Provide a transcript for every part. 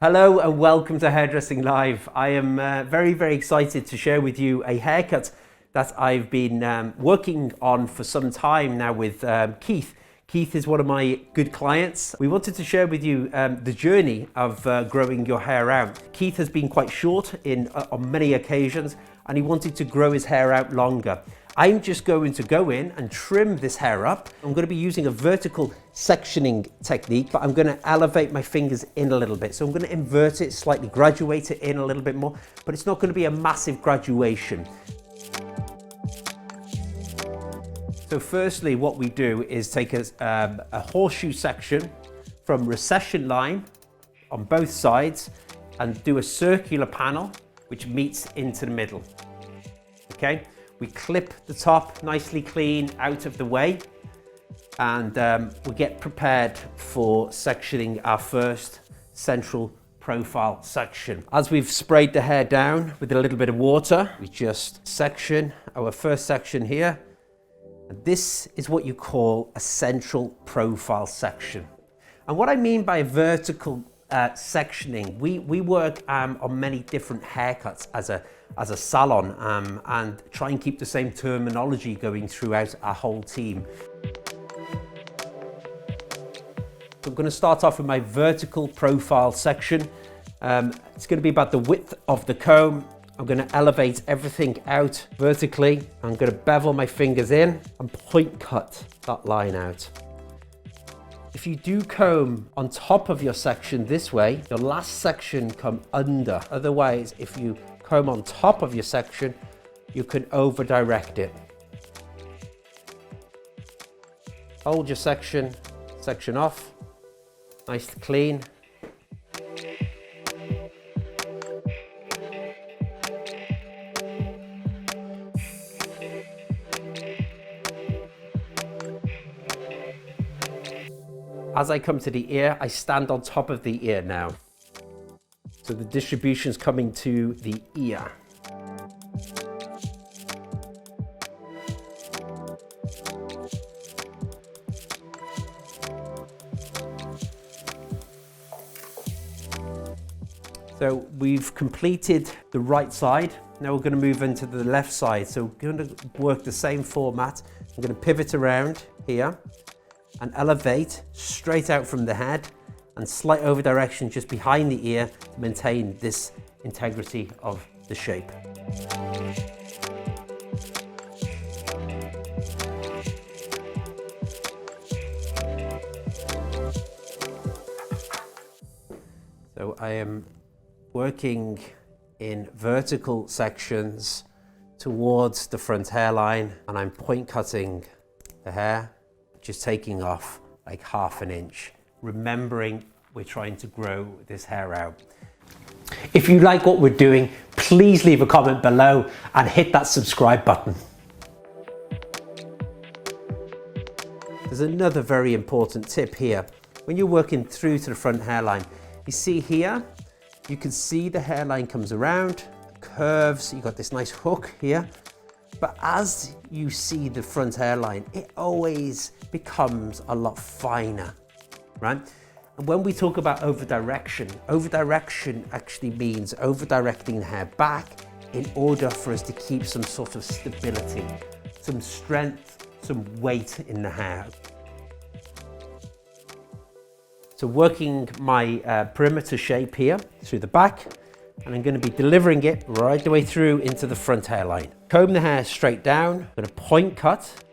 Hello and welcome to Hairdressing Live. I am very excited to share with you a haircut that I've been working on for some time now with Keith. Keith is one of my good clients. We wanted to share with you the journey of growing your hair out. Keith has been quite short on many occasions and he wanted to grow his hair out longer. I'm just going to go in and trim this hair up. I'm going to be using a vertical sectioning technique, but I'm going to elevate my fingers in a little bit. So I'm going to invert it, slightly graduate it in a little bit more, but it's not going to be a massive graduation. So firstly, what we do is take a horseshoe section from recession line on both sides and do a circular panel which meets into the middle. Okay, we clip the top nicely clean out of the way and we get prepared for sectioning our first central profile section. As we've sprayed the hair down with a little bit of water, we just section our first section here. This is what you call a central profile section. And what I mean by vertical sectioning, we work on many different haircuts as a salon and try and keep the same terminology going throughout our whole team. So I'm going to start off with my vertical profile section. It's going to be about the width of the comb. I'm going to elevate everything out vertically. I'm going to bevel my fingers in and point cut that line out. If you do comb on top of your section this way, your last section come under. Otherwise, if you comb on top of your section, you can over direct it. Hold your section off, nice and clean. As I come to the ear, I stand on top of the ear now. So the distribution's coming to the ear. So we've completed the right side. Now we're going to move into the left side. So we're going to work the same format. I'm going to pivot around here and elevate straight out from the head and slight over direction just behind the ear to maintain this integrity of the shape. So I am working in vertical sections towards the front hairline and I'm point cutting the hair, just taking off like ½ an inch, remembering we're trying to grow this hair out. If you like what we're doing, please leave a comment below and hit that subscribe button. There's another very important tip here. When you're working through to the front hairline, you see here, you can see the hairline comes around, curves, you've got this nice hook here. But as you see the front hairline, it always becomes a lot finer, right? And when we talk about over-direction actually means over-directing the hair back in order for us to keep some sort of stability, some strength, some weight in the hair. So working my perimeter shape here through the back, and I'm going to be delivering it right the way through into the front hairline. Comb the hair straight down, I'm going to point cut.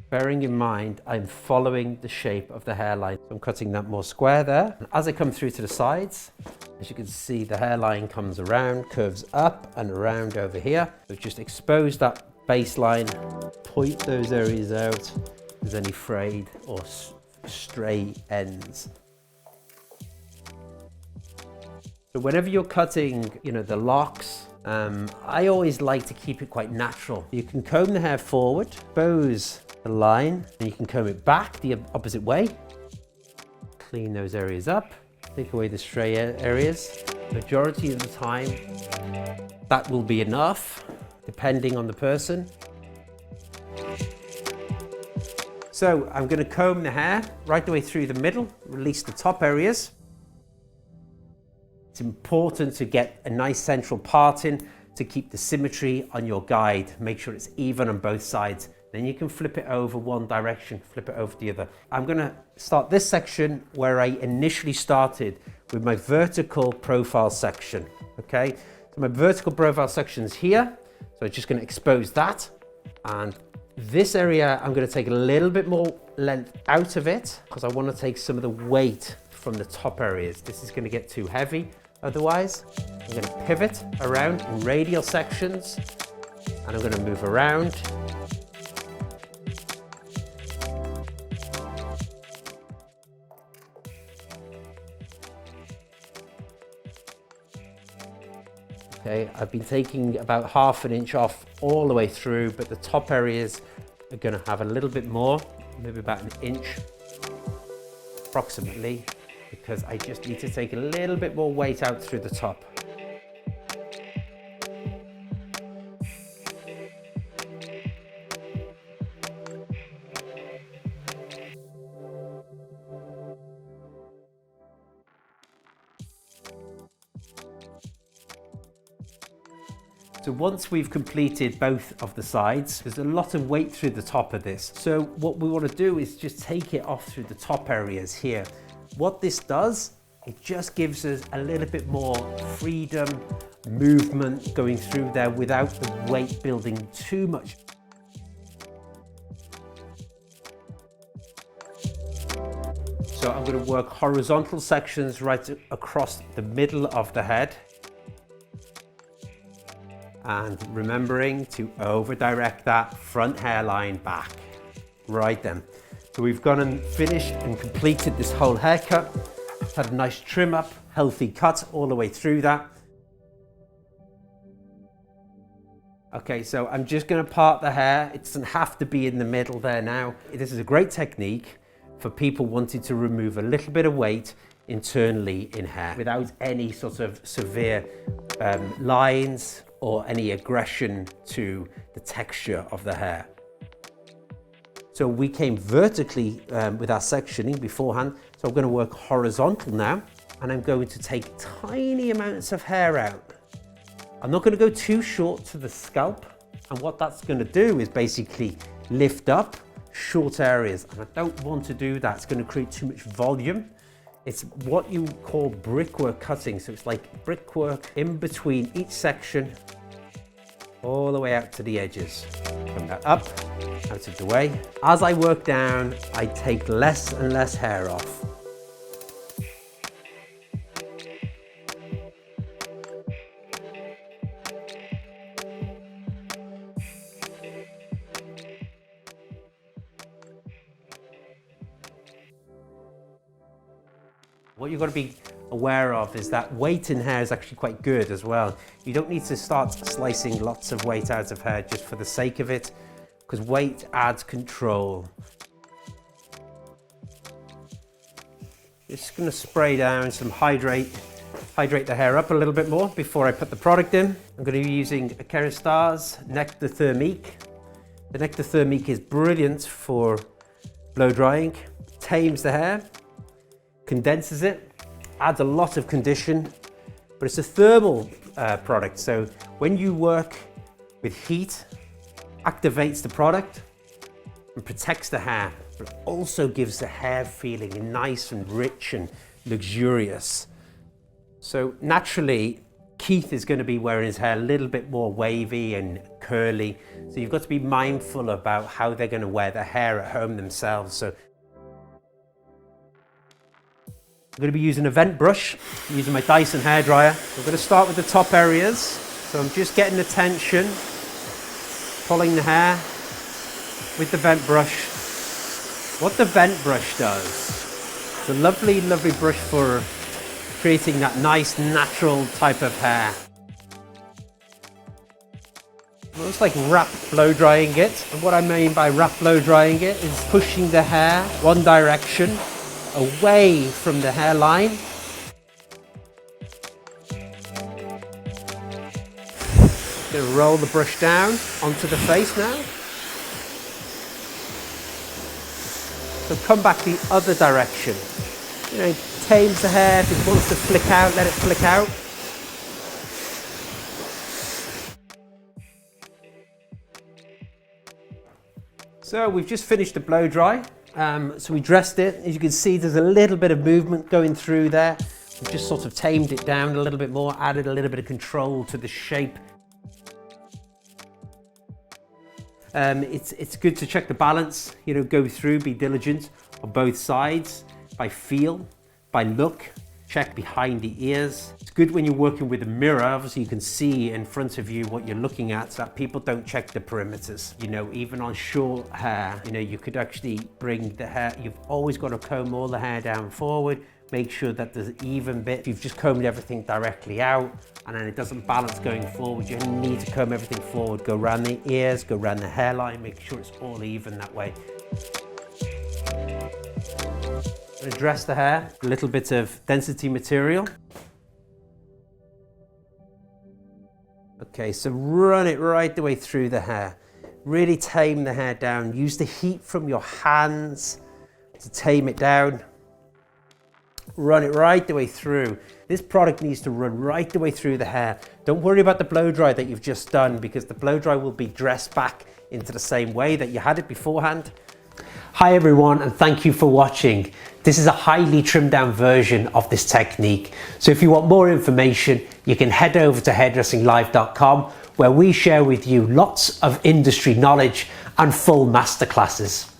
Bearing in mind, I'm following the shape of the hairline. So I'm cutting that more square there. And as I come through to the sides, as you can see, the hairline comes around, curves up and around over here. So just expose that baseline, point those areas out if there's any frayed or stray ends. So whenever you're cutting, the locks, I always like to keep it quite natural. You can comb the hair forward, expose the line, and you can comb it back the opposite way. Clean those areas up, take away the stray areas. Majority of the time, that will be enough, depending on the person. So I'm going to comb the hair right the way through the middle, release the top areas. It's important to get a nice central part in to keep the symmetry on your guide. Make sure it's even on both sides. Then you can flip it over one direction, flip it over the other. I'm going to start this section where I initially started with my vertical profile section. Okay, so my vertical profile section is here. So I'm just going to expose that. And this area, I'm going to take a little bit more length out of it because I want to take some of the weight from the top areas. This is going to get too heavy. Otherwise, I'm going to pivot around in radial sections and I'm going to move around. Okay, I've been taking about ½ inch off all the way through, but the top areas are going to have a little bit more, maybe about 1 inch approximately, because I just need to take a little bit more weight out through the top. So once we've completed both of the sides, there's a lot of weight through the top of this. So what we want to do is just take it off through the top areas here. What this does, it just gives us a little bit more freedom, movement going through there without the weight building too much. So I'm going to work horizontal sections right across the middle of the head. And remembering to over direct that front hairline back. Right then. So we've gone and finished and completed this whole haircut. Had a nice trim up, healthy cut all the way through that. Okay, so I'm just going to part the hair. It doesn't have to be in the middle there now. This is a great technique for people wanting to remove a little bit of weight internally in hair without any sort of severe lines or any aggression to the texture of the hair. So we came vertically with our sectioning beforehand. So I'm going to work horizontal now, and I'm going to take tiny amounts of hair out. I'm not going to go too short to the scalp, and what that's going to do is basically lift up short areas, and I don't want to do that. It's going to create too much volume. It's what you call brickwork cutting. So it's like brickwork in between each section, all the way out to the edges. Bring that up, out of the way. As I work down, I take less and less hair off. What you've got to be aware of is that weight in hair is actually quite good as well. You don't need to start slicing lots of weight out of hair just for the sake of it, because weight adds control. Just going to spray down some hydrate the hair up a little bit more before I put the product in. I'm going to be using a Kerastase Nectar Thermique. The Nectar Thermique is brilliant for blow drying, tames the hair, condenses it, adds a lot of condition, but it's a thermal product. So when you work with heat, activates the product and protects the hair, but also gives the hair feeling nice and rich and luxurious. So naturally, Keith is going to be wearing his hair a little bit more wavy and curly. So you've got to be mindful about how they're going to wear their hair at home themselves. So I'm going to be using a vent brush, I'm using my Dyson hairdryer. We're going to start with the top areas. So I'm just getting the tension, pulling the hair with the vent brush. What the vent brush does, it's a lovely, lovely brush for creating that nice, natural type of hair. Almost like wrap blow drying it. And what I mean by wrap blow drying it is pushing the hair one direction away from the hairline. Going to roll the brush down onto the face now. So come back the other direction. You know, tames the hair. If it wants to flick out, let it flick out. So we've just finished the blow dry. So we dressed it. As you can see, there's a little bit of movement going through there. We've just sort of tamed it down a little bit more, added a little bit of control to the shape. It's good to check the balance, you know, go through, be diligent on both sides, by feel, by look, check behind the ears. It's good when you're working with a mirror, obviously you can see in front of you what you're looking at, so that people don't check the perimeters. You know, even on short hair, you know, you could actually bring the hair, you've always got to comb all the hair down forward, make sure that there's an even bit. If you've just combed everything directly out and then it doesn't balance going forward, you need to comb everything forward, go around the ears, go around the hairline, make sure it's all even that way. I'm gonna dress the hair, a little bit of density material. Okay, so run it right the way through the hair. Really tame the hair down. Use the heat from your hands to tame it down. Run it right the way through. This product needs to run right the way through the hair. Don't worry about the blow dry that you've just done, because the blow dry will be dressed back into the same way that you had it beforehand. Hi everyone, and thank you for watching. This is a highly trimmed down version of this technique. So if you want more information, you can head over to hairdressinglive.com, where we share with you lots of industry knowledge and full masterclasses.